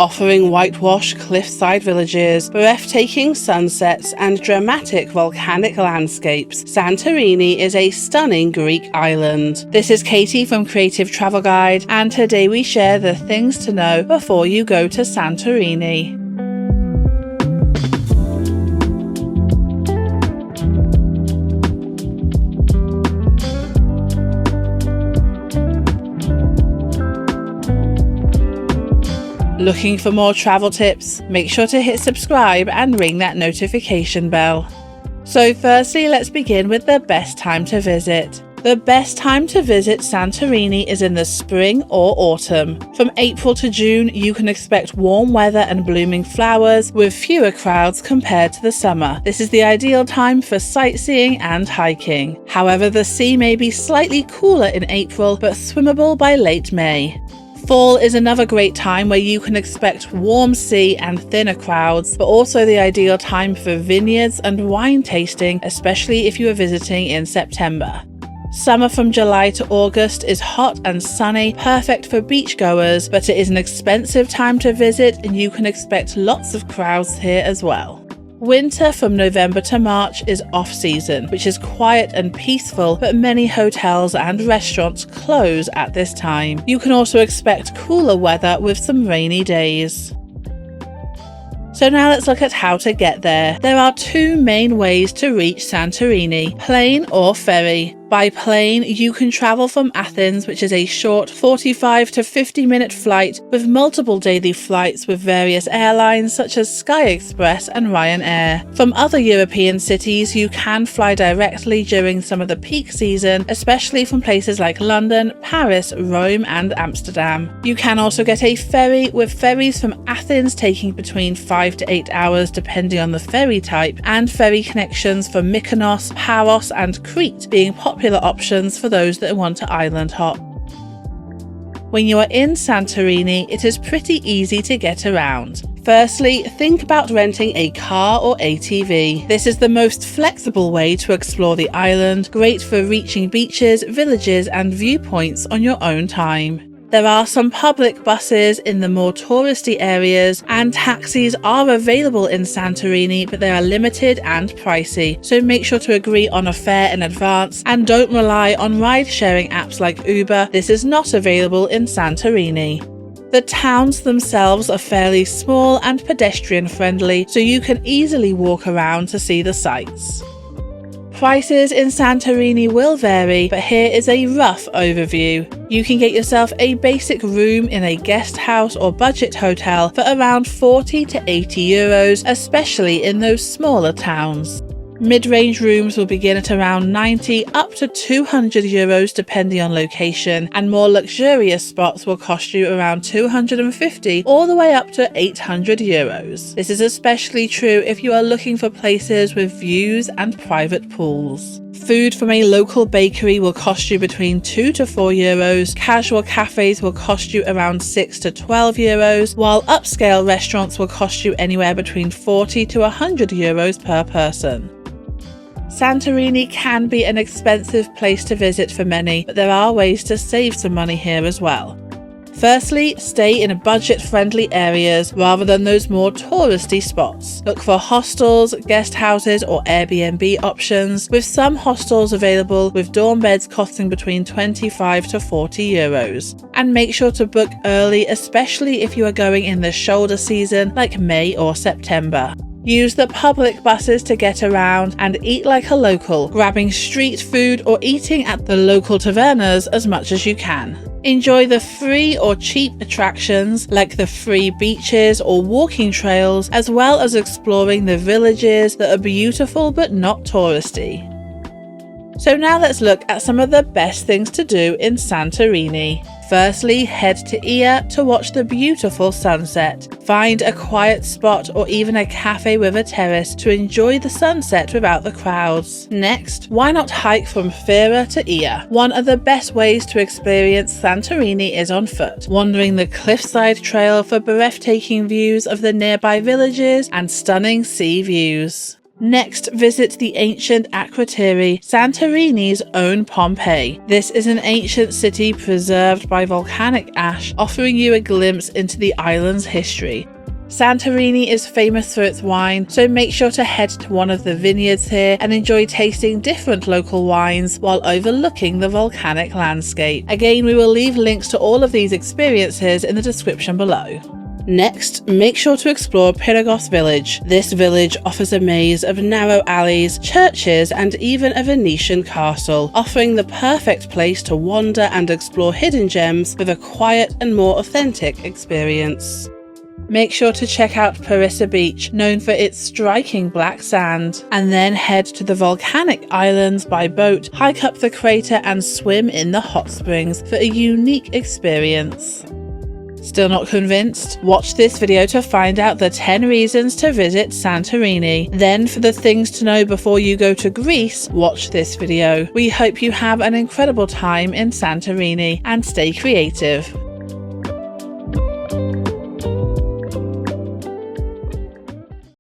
Offering whitewashed cliffside villages, breathtaking sunsets, and dramatic volcanic landscapes, Santorini is a stunning Greek island. This is Katie from Creative Travel Guide, and today we share the things to know before you go to Santorini. Looking for more travel tips? Make sure to hit subscribe and ring that notification bell. So firstly, let's begin with the best time to visit. The best time to visit Santorini is in the spring or autumn. From April to June, you can expect warm weather and blooming flowers with fewer crowds compared to the summer. This is the ideal time for sightseeing and hiking. However, the sea may be slightly cooler in April, but swimmable by late May. Fall is another great time where you can expect warm sea and thinner crowds, but also the ideal time for vineyards and wine tasting, especially if you are visiting in September. Summer from July to August is hot and sunny, perfect for beachgoers, but it is an expensive time to visit and you can expect lots of crowds here as well. Winter from November to March is off-season, which is quiet and peaceful, but many hotels and restaurants close at this time. You can also expect cooler weather with some rainy days. So now let's look at how to get there. There are two main ways to reach Santorini, plane or ferry. By plane, you can travel from Athens, which is a short 45 to 50 minute flight with multiple daily flights with various airlines such as Sky Express and Ryanair. From other European cities, you can fly directly during some of the peak season, especially from places like London, Paris, Rome and Amsterdam. You can also get a ferry, with ferries from Athens taking between 5 to 8 hours depending on the ferry type, and ferry connections from Mykonos, Paros and Crete being popular options for those that want to island hop. When you are in Santorini, it is pretty easy to get around. Firstly, think about renting a car or ATV. This is the most flexible way to explore the island, great for reaching beaches, villages and viewpoints on your own time. There are some public buses in the more touristy areas, and taxis are available in Santorini, but they are limited and pricey, so make sure to agree on a fare in advance and don't rely on ride-sharing apps like Uber. This is not available in Santorini. The towns themselves are fairly small and pedestrian friendly, so you can easily walk around to see the sights. Prices in Santorini will vary, but here is a rough overview. You can get yourself a basic room in a guest house or budget hotel for around 40 to 80 euros, especially in those smaller towns. Mid-range rooms will begin at around 90 up to 200 euros depending on location, and more luxurious spots will cost you around 250 all the way up to 800 euros. This is especially true if you are looking for places with views and private pools. Food from a local bakery will cost you between 2 to 4 euros, casual cafes will cost you around 6 to 12 euros, while upscale restaurants will cost you anywhere between 40 to 100 euros per person. Santorini can be an expensive place to visit for many, but there are ways to save some money here as well. Firstly, stay in budget-friendly areas rather than those more touristy spots. Look for hostels, guest houses or Airbnb options, with some hostels available with dorm beds costing between 25 to 40 euros. And make sure to book early, especially if you are going in the shoulder season like May or September. Use the public buses to get around and eat like a local, grabbing street food or eating at the local tavernas as much as you can. Enjoy the free or cheap attractions like the free beaches or walking trails, as well as exploring the villages that are beautiful but not touristy. So now let's look at some of the best things to do in Santorini. Firstly, head to Ia to watch the beautiful sunset. Find a quiet spot or even a cafe with a terrace to enjoy the sunset without the crowds. Next, why not hike from Fira to Ia? One of the best ways to experience Santorini is on foot, wandering the cliffside trail for breathtaking views of the nearby villages and stunning sea views. Next, visit the ancient Akrotiri, Santorini's own Pompeii. This is an ancient city preserved by volcanic ash, offering you a glimpse into the island's history. Santorini is famous for its wine, so make sure to head to one of the vineyards here and enjoy tasting different local wines while overlooking the volcanic landscape. Again, we will leave links to all of these experiences in the description below. Next, make sure to explore Pyrgos village. This village offers a maze of narrow alleys, churches, and even a Venetian castle, offering the perfect place to wander and explore hidden gems with a quiet and more authentic experience. Make sure to check out Parissa Beach, known for its striking black sand, and then head to the volcanic islands by boat, hike up the crater and swim in the hot springs for a unique experience. Still not convinced? Watch this video to find out the 10 reasons to visit Santorini. Then, for the things to know before you go to Greece, watch this video. We hope you have an incredible time in Santorini and stay creative.